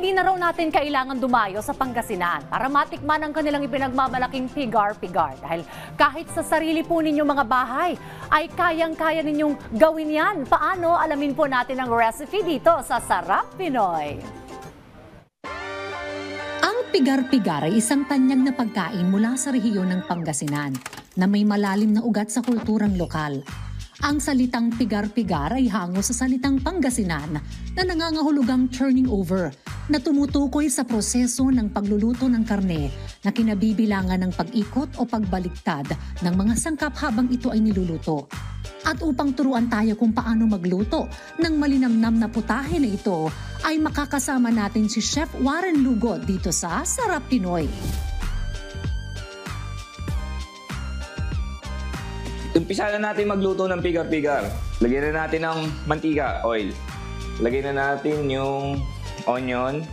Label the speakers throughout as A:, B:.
A: hindi na raw natin kailangan dumayo sa Pangasinan para matikman ang kanilang ipinagmamalaking pigar-pigar. Dahil kahit sa sarili po ninyong mga bahay, ay kayang-kaya ninyong gawin yan. Paano? Alamin po natin ang recipe dito sa Sarap Pinoy.
B: Ang pigar-pigar ay isang tanyag na pagkain mula sa rehiyon ng Pangasinan na may malalim na ugat sa kulturang lokal. Ang salitang pigar-pigar ay hango sa salitang Pangasinan na nangangahulugang turning over na tumutukoy sa proseso ng pagluluto ng karne na kinabibilangan ng pag-ikot o pagbaliktad ng mga sangkap habang ito ay niluluto. At upang turuan tayo kung paano magluto ng malinamnam na putahe na ito, ay makakasama natin si Chef Warren Lugod dito sa Sarap Pinoy.
C: Umpisa na natin magluto ng pigar-pigar. Lagyan na natin ng mantika, oil. Lagyan na natin yung onion.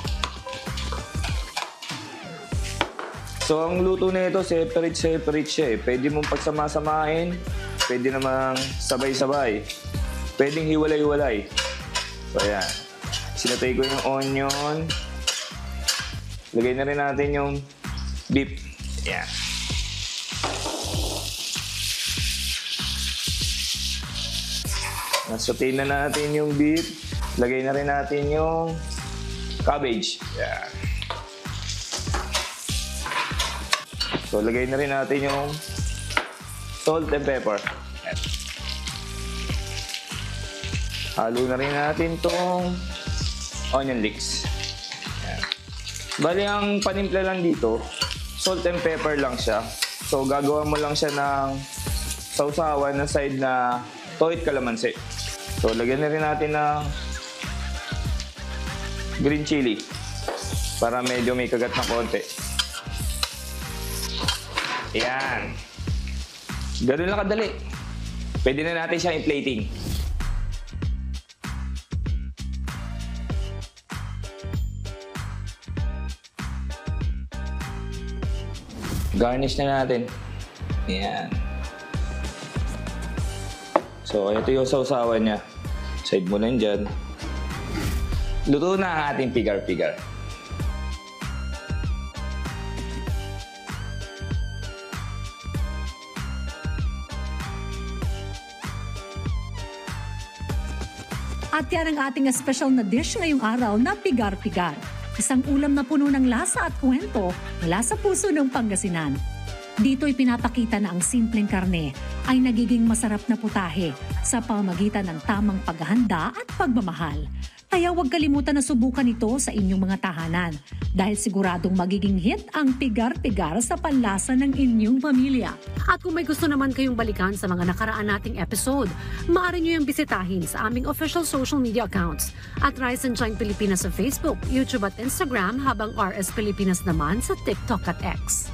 C: So, ang luto na ito, separate siya eh. Pwede mong pagsama-samahin. Pwede namang sabay-sabay. Pwedeng hiwalay-hiwalay. So, ayan. Sinatay ko yung onion. Lagay na rin natin yung beef. Ayan. Nasaute na natin yung beef. Lagay na rin natin yung cabbage. Ayan. So, lagay na rin natin yung salt and pepper. Ayan. Halo na rin natin itong onion leeks. Ayan. Bali, ang panimpla lang dito, salt and pepper lang siya. So, gagawa mo lang siya ng sausawan na side na toit kalamansi. So, lagyan na rin natin ng green chili para medyo may kagat na konti. Ayan. Ganun lang kadali. Pwede na natin siyang i-plating. Garnish na natin. Ayan. So, ito yung sausawan niya. Side mo lang dyan. Luto na ang ating pigar-pigar.
B: At yan ang ating special na dish ngayong araw na pigar-pigar. Isang ulam na puno ng lasa at kwento mula sa puso ng Pangasinan. Dito ipinapakita na ang simpleng karne ay nagiging masarap na putahe sa pamamagitan ng tamang paghahanda at pagmamahal. Kaya huwag kalimutan na subukan ito sa inyong mga tahanan dahil siguradong magiging hit ang pigar-pigar sa panlasa ng inyong pamilya. At kung may gusto naman kayong balikan sa mga nakaraan nating episode, maaari nyo yung bisitahin sa aming official social media accounts at Rise and Shine Pilipinas sa Facebook, YouTube at Instagram habang RS Pilipinas naman sa TikTok at X.